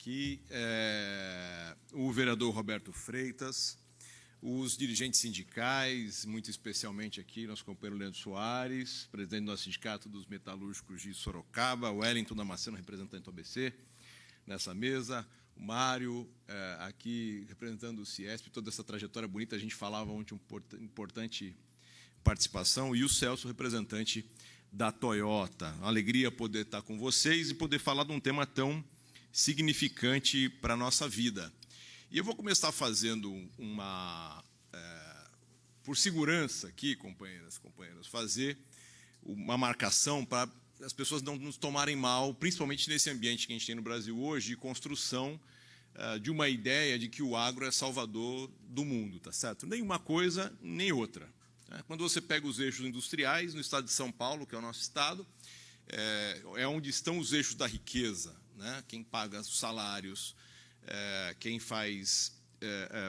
aqui o vereador Roberto Freitas, os dirigentes sindicais, muito especialmente aqui nosso companheiro Leandro Soares, presidente do nosso sindicato dos metalúrgicos de Sorocaba, o Wellington Damasceno, representante do ABC, nessa mesa, o Mário, aqui representando o Ciesp, toda essa trajetória bonita, a gente falava ontem importante participação, e o Celso, representante da Toyota. Uma alegria poder estar com vocês e poder falar de um tema tão significante para a nossa vida. E eu vou começar fazendo por segurança aqui, companheiras, fazer uma marcação para as pessoas não nos tomarem mal, principalmente nesse ambiente que a gente tem no Brasil hoje, de construção de uma ideia de que o agro é salvador do mundo, tá certo? Nem uma coisa, nem outra. Quando você pega os eixos industriais, no estado de São Paulo, que é o nosso estado, é onde estão os eixos da riqueza, né? Quem paga os salários, quem faz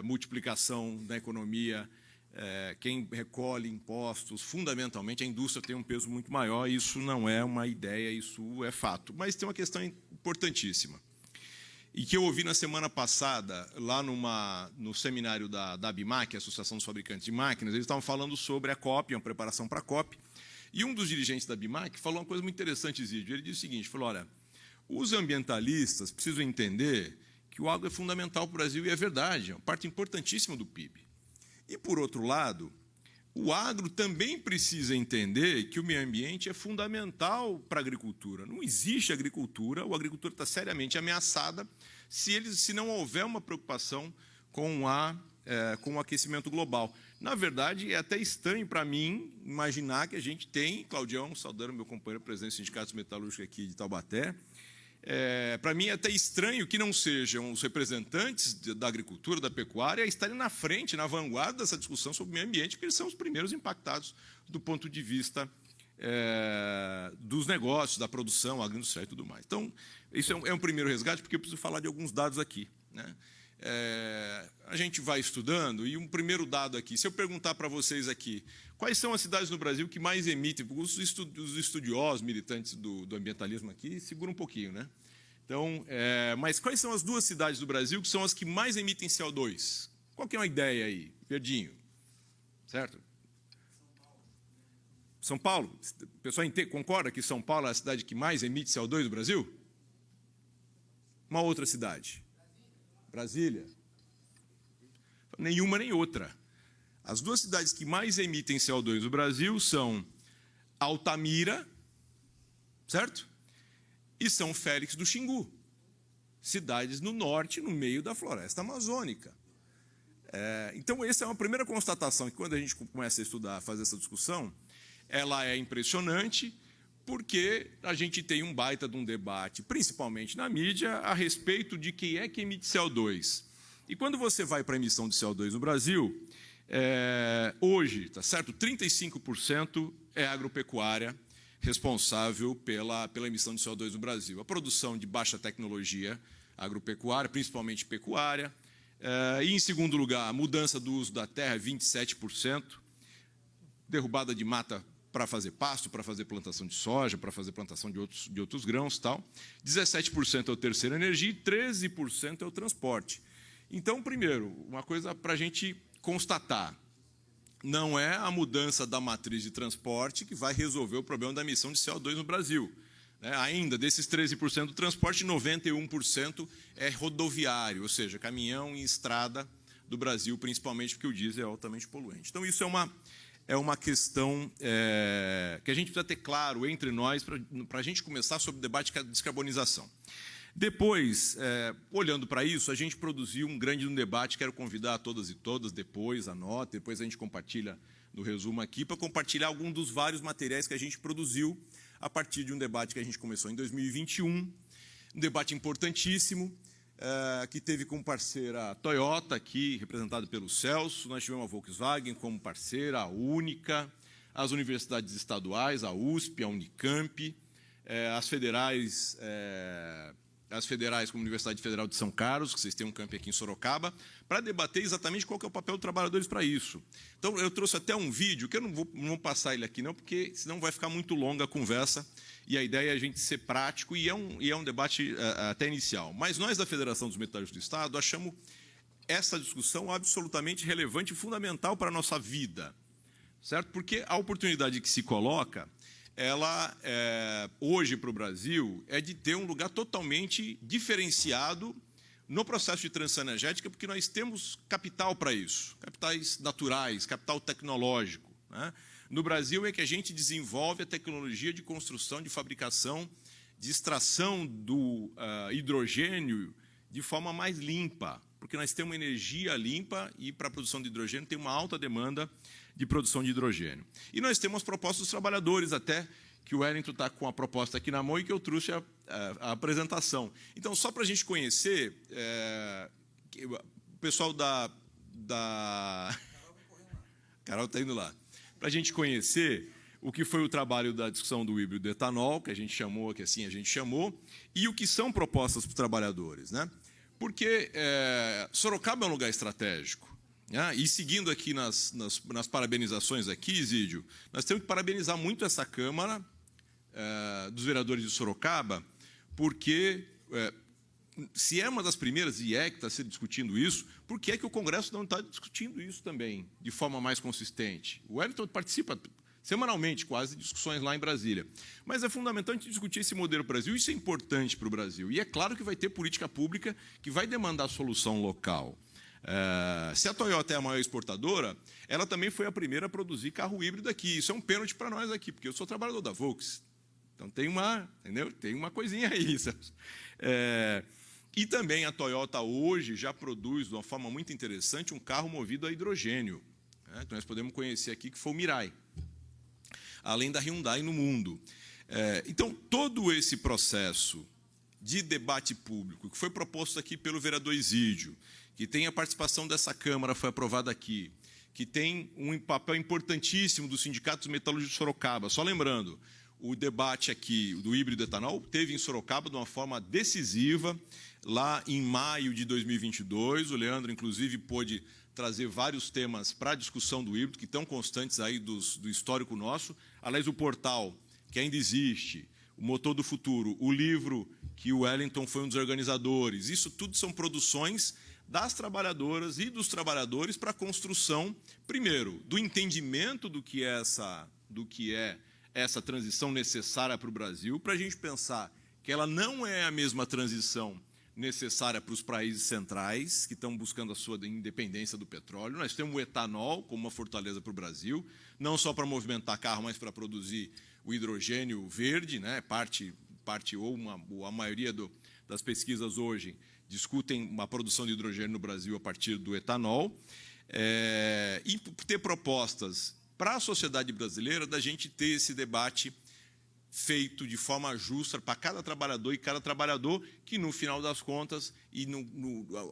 multiplicação da economia, quem recolhe impostos, fundamentalmente a indústria tem um peso muito maior, isso não é uma ideia, isso é fato. Mas tem uma questão importantíssima, e que eu ouvi na semana passada, lá no seminário da ABIMAC, Associação dos Fabricantes de Máquinas, eles estavam falando sobre a COP, uma preparação para a COP, e um dos dirigentes da ABIMAC falou uma coisa muito interessante, Zídio. Ele disse o seguinte, falou, olha, os ambientalistas precisam entender que o agro é fundamental para o Brasil, e é verdade, é uma parte importantíssima do PIB. E, por outro lado, o agro também precisa entender que o meio ambiente é fundamental para a agricultura. Não existe agricultura, a agricultura está seriamente ameaçada se não houver uma preocupação com o aquecimento global. Na verdade, é até estranho para mim imaginar que a gente tem, Claudião, saudando meu companheiro presidente do Sindicato Metalúrgico aqui de Taubaté, para mim é até estranho que não sejam os representantes da agricultura, da pecuária, estarem na frente, na vanguarda dessa discussão sobre o meio ambiente, porque eles são os primeiros impactados do ponto de vista dos negócios, da produção agroindustrial e tudo mais. Então, isso é um primeiro resgate, porque eu preciso falar de alguns dados aqui, né? A gente vai estudando, e um primeiro dado aqui, se eu perguntar para vocês aqui, quais são as cidades no Brasil que mais emitem, os estudiosos, militantes do ambientalismo aqui, segura um pouquinho, né? Então, mas quais são as duas cidades do Brasil que são as que mais emitem CO2? Qual que é uma ideia aí? Verdinho, certo? São Paulo. O pessoal concorda que São Paulo é a cidade que mais emite CO2 do Brasil? Uma outra cidade? Brasília? Nenhuma nem outra. As duas cidades que mais emitem CO2 do Brasil são Altamira, certo? E São Félix do Xingu. Cidades no norte, no meio da floresta amazônica. Então, essa é uma primeira constatação, que quando a gente começa a estudar, a fazer essa discussão, ela é impressionante, porque a gente tem um baita de um debate, principalmente na mídia, a respeito de quem é que emite CO2. E quando você vai para a emissão de CO2 no Brasil, hoje, tá certo? 35% é agropecuária responsável pela emissão de CO2 no Brasil. A produção de baixa tecnologia agropecuária, principalmente pecuária. E, em segundo lugar, a mudança do uso da terra, 27%. Derrubada de mata para fazer pasto, para fazer plantação de soja, para fazer plantação de outros grãos, tal. 17% é o terceiro energia e 13% é o transporte. Então, primeiro, uma coisa para a gente constatar, não é a mudança da matriz de transporte que vai resolver o problema da emissão de CO2 no Brasil. Ainda, desses 13% do transporte, 91% é rodoviário, ou seja, caminhão e estrada do Brasil, principalmente porque o diesel é altamente poluente. Então, isso é uma questão que a gente precisa ter claro entre nós para a gente começar sobre o debate da descarbonização. Depois, olhando para isso, a gente produziu um grande debate, quero convidar a todas e todas, depois anota, depois a gente compartilha no resumo aqui, para compartilhar algum dos vários materiais que a gente produziu a partir de um debate que a gente começou em 2021, um debate importantíssimo, que teve como parceira a Toyota, aqui representada pelo Celso, nós tivemos a Volkswagen como parceira, a Única, as universidades estaduais, a USP, a Unicamp, as federais as federais como a Universidade Federal de São Carlos, que vocês têm um campo aqui em Sorocaba, para debater exatamente qual que é o papel dos trabalhadores para isso. Então, eu trouxe até um vídeo, que eu não vou passar ele aqui não, porque senão vai ficar muito longa a conversa, e a ideia é a gente ser prático, e é um debate até inicial. Mas nós, da Federação dos Metalúrgicos do Estado, achamos essa discussão absolutamente relevante e fundamental para a nossa vida, certo? Porque a oportunidade que se coloca, ela, hoje, para o Brasil, é de ter um lugar totalmente diferenciado no processo de transição energética, porque nós temos capital para isso, capitais naturais, capital tecnológico, né? No Brasil é que a gente desenvolve a tecnologia de construção, de fabricação, de extração do hidrogênio de forma mais limpa, porque nós temos energia limpa e, para a produção de hidrogênio, tem uma alta demanda de produção de hidrogênio. E nós temos propostas dos trabalhadores, até que o Wellington está com a proposta aqui na mão e que eu trouxe a apresentação. Então, só para a gente conhecer, o pessoal da... Carol está indo lá. Para a gente conhecer o que foi o trabalho da discussão do híbrido etanol, que a gente chamou, que assim a gente chamou, e o que são propostas para os trabalhadores, né? Porque Sorocaba é um lugar estratégico. E seguindo aqui nas parabenizações aqui, Isídio, nós temos que parabenizar muito essa Câmara dos Vereadores de Sorocaba, porque se é uma das primeiras e que está se discutindo isso, por que é que o Congresso não está discutindo isso também, de forma mais consistente? O Wellington participa semanalmente, quase, de discussões lá em Brasília. Mas é fundamental a gente discutir esse modelo para o Brasil, isso é importante para o Brasil. E é claro que vai ter política pública que vai demandar solução local. Se a Toyota é a maior exportadora, ela também foi a primeira a produzir carro híbrido aqui. Isso é um pênalti para nós aqui, porque eu sou trabalhador da Volks. Então tem uma coisinha aí. E também a Toyota hoje já produz, de uma forma muito interessante, um carro movido a hidrogênio, né, que nós podemos conhecer aqui, que foi o Mirai, além da Hyundai no mundo. Então, todo esse processo de debate público, que foi proposto aqui pelo vereador Isídio, que tem a participação dessa Câmara, foi aprovada aqui, que tem um papel importantíssimo dos sindicatos metalúrgicos de Sorocaba. Só lembrando, o debate aqui do híbrido etanol teve em Sorocaba de uma forma decisiva, lá em maio de 2022. O Leandro, inclusive, pôde trazer vários temas para a discussão do híbrido, que estão constantes aí do histórico nosso. Aliás, o portal, que ainda existe, o Motor do Futuro, o livro que o Wellington foi um dos organizadores, isso tudo são produções das trabalhadoras e dos trabalhadores para a construção, primeiro, do entendimento do que é essa transição necessária para o Brasil, para a gente pensar que ela não é a mesma transição necessária para os países centrais, que estão buscando a sua independência do petróleo. Nós temos o etanol como uma fortaleza para o Brasil, não só para movimentar carro, mas para produzir o hidrogênio verde, né? A maioria das pesquisas hoje discutem uma produção de hidrogênio no Brasil a partir do etanol, e ter propostas para a sociedade brasileira da gente ter esse debate feito de forma justa para cada trabalhador, e cada trabalhador que, no final das contas, e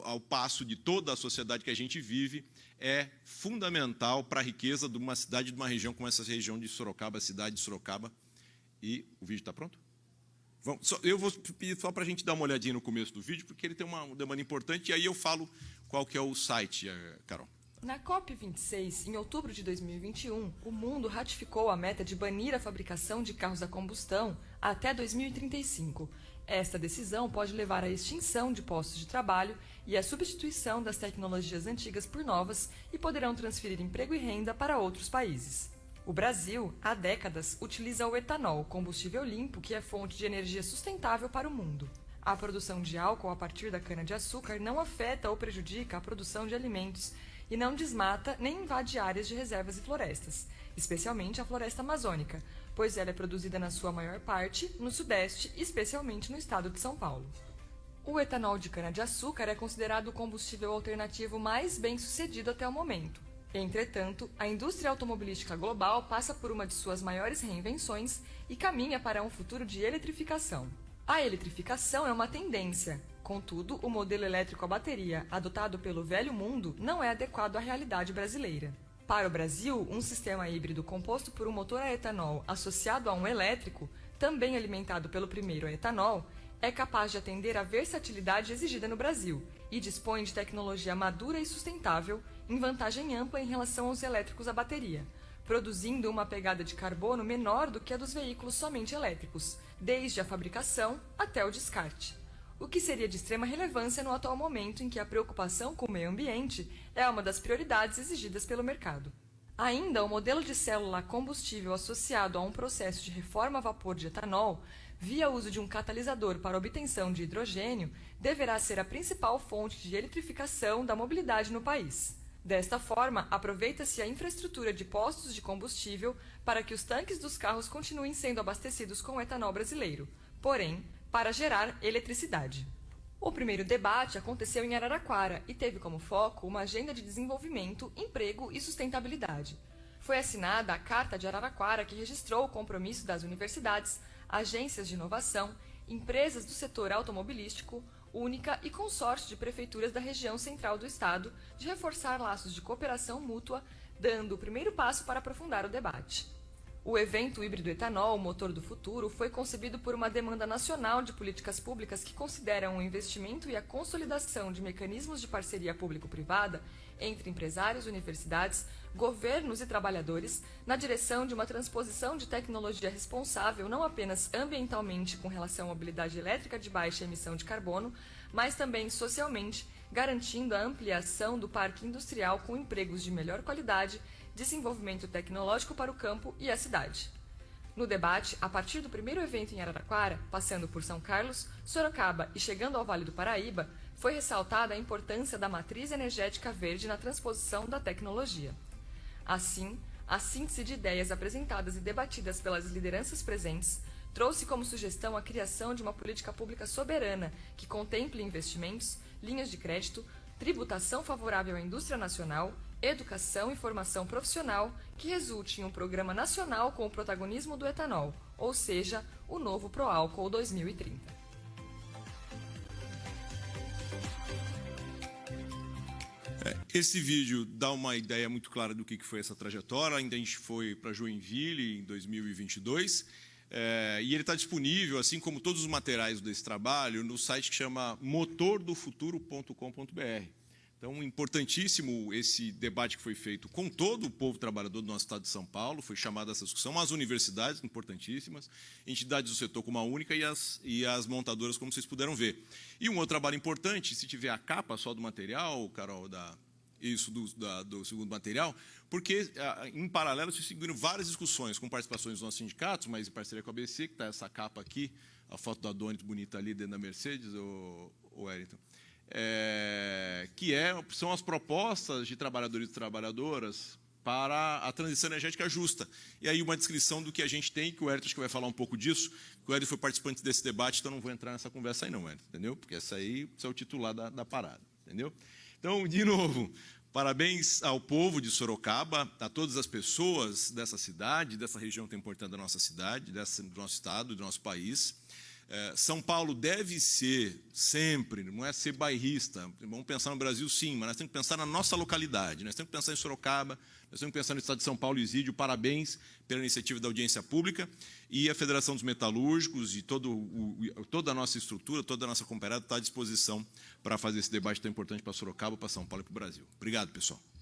ao passo de toda a sociedade que a gente vive, é fundamental para a riqueza de uma cidade, de uma região como essa região de Sorocaba, a cidade de Sorocaba. E o vídeo está pronto? Eu vou pedir só para a gente dar uma olhadinha no começo do vídeo, porque ele tem uma demanda importante, e aí eu falo qual que é o site, Carol. Na COP26, em outubro de 2021, o mundo ratificou a meta de banir a fabricação de carros a combustão até 2035. Esta decisão pode levar à extinção de postos de trabalho e à substituição das tecnologias antigas por novas, e poderão transferir emprego e renda para outros países. O Brasil, há décadas, utiliza o etanol, combustível limpo que é fonte de energia sustentável para o mundo. A produção de álcool a partir da cana-de-açúcar não afeta ou prejudica a produção de alimentos e não desmata nem invade áreas de reservas e florestas, especialmente a floresta amazônica, pois ela é produzida na sua maior parte no Sudeste, especialmente no estado de São Paulo. O etanol de cana-de-açúcar é considerado o combustível alternativo mais bem-sucedido até o momento. Entretanto, a indústria automobilística global passa por uma de suas maiores reinvenções e caminha para um futuro de eletrificação. A eletrificação é uma tendência. Contudo, o modelo elétrico a bateria, adotado pelo velho mundo, não é adequado à realidade brasileira. Para o Brasil, um sistema híbrido composto por um motor a etanol associado a um elétrico, também alimentado pelo primeiro a etanol, é capaz de atender à versatilidade exigida no Brasil e dispõe de tecnologia madura e sustentável, em vantagem ampla em relação aos elétricos a bateria, produzindo uma pegada de carbono menor do que a dos veículos somente elétricos, desde a fabricação até o descarte. O que seria de extrema relevância no atual momento em que a preocupação com o meio ambiente é uma das prioridades exigidas pelo mercado. Ainda, o modelo de célula combustível associado a um processo de reforma a vapor de etanol, via uso de um catalisador para obtenção de hidrogênio, deverá ser a principal fonte de eletrificação da mobilidade no país. Desta forma, aproveita-se a infraestrutura de postos de combustível para que os tanques dos carros continuem sendo abastecidos com etanol brasileiro, porém, para gerar eletricidade. O primeiro debate aconteceu em Araraquara e teve como foco uma agenda de desenvolvimento, emprego e sustentabilidade. Foi assinada a Carta de Araraquara, que registrou o compromisso das universidades, agências de inovação, empresas do setor automobilístico, única e consórcio de prefeituras da região central do estado de reforçar laços de cooperação mútua, dando o primeiro passo para aprofundar o debate. O evento híbrido etanol, o motor do futuro, foi concebido por uma demanda nacional de políticas públicas que consideram o investimento e a consolidação de mecanismos de parceria público-privada entre empresários, universidades, governos e trabalhadores na direção de uma transposição de tecnologia responsável não apenas ambientalmente com relação à mobilidade elétrica de baixa emissão de carbono, mas também socialmente, garantindo a ampliação do parque industrial com empregos de melhor qualidade, desenvolvimento tecnológico para o campo e a cidade. No debate, a partir do primeiro evento em Araraquara, passando por São Carlos, Sorocaba e chegando ao Vale do Paraíba, foi ressaltada a importância da matriz energética verde na transposição da tecnologia. Assim, a síntese de ideias apresentadas e debatidas pelas lideranças presentes trouxe como sugestão a criação de uma política pública soberana que contemple investimentos, linhas de crédito, tributação favorável à indústria nacional, educação e formação profissional que resulte em um programa nacional com o protagonismo do etanol, ou seja, o novo Proálcool 2030. Esse vídeo dá uma ideia muito clara do que foi essa trajetória. Ainda a gente foi para Joinville em 2022 e ele está disponível, assim como todos os materiais desse trabalho, no site que chama motordofuturo.com.br. Então, importantíssimo esse debate que foi feito com todo o povo trabalhador do nosso estado de São Paulo, foi chamada essa discussão, as universidades, importantíssimas, entidades do setor como a única e as montadoras, como vocês puderam ver. E um outro trabalho importante, se tiver a capa só do material, Carol, do segundo material, porque, em paralelo, se seguiram várias discussões com participações dos nossos sindicatos, mas em parceria com a ABC, que está essa capa aqui, a foto da Adonis bonita ali dentro da Mercedes, o Wellington. São as propostas de trabalhadores e trabalhadoras para a transição energética justa. E aí uma descrição do que a gente tem, que o Wellington acho que vai falar um pouco disso, que o Wellington foi participante desse debate, então não vou entrar nessa conversa aí não, Wellington, entendeu? Porque essa aí é o titular da parada, entendeu? Então, de novo, parabéns ao povo de Sorocaba, a todas as pessoas dessa cidade, dessa região tão importante da nossa cidade, do nosso estado, do nosso país. São Paulo deve ser sempre, não é ser bairrista, vamos pensar no Brasil sim, mas nós temos que pensar na nossa localidade, nós temos que pensar em Sorocaba, nós temos que pensar no estado de São Paulo, Isídio, parabéns pela iniciativa da audiência pública e a Federação dos Metalúrgicos e toda a nossa estrutura, toda a nossa companhia está à disposição para fazer esse debate tão importante para Sorocaba, para São Paulo e para o Brasil. Obrigado, pessoal.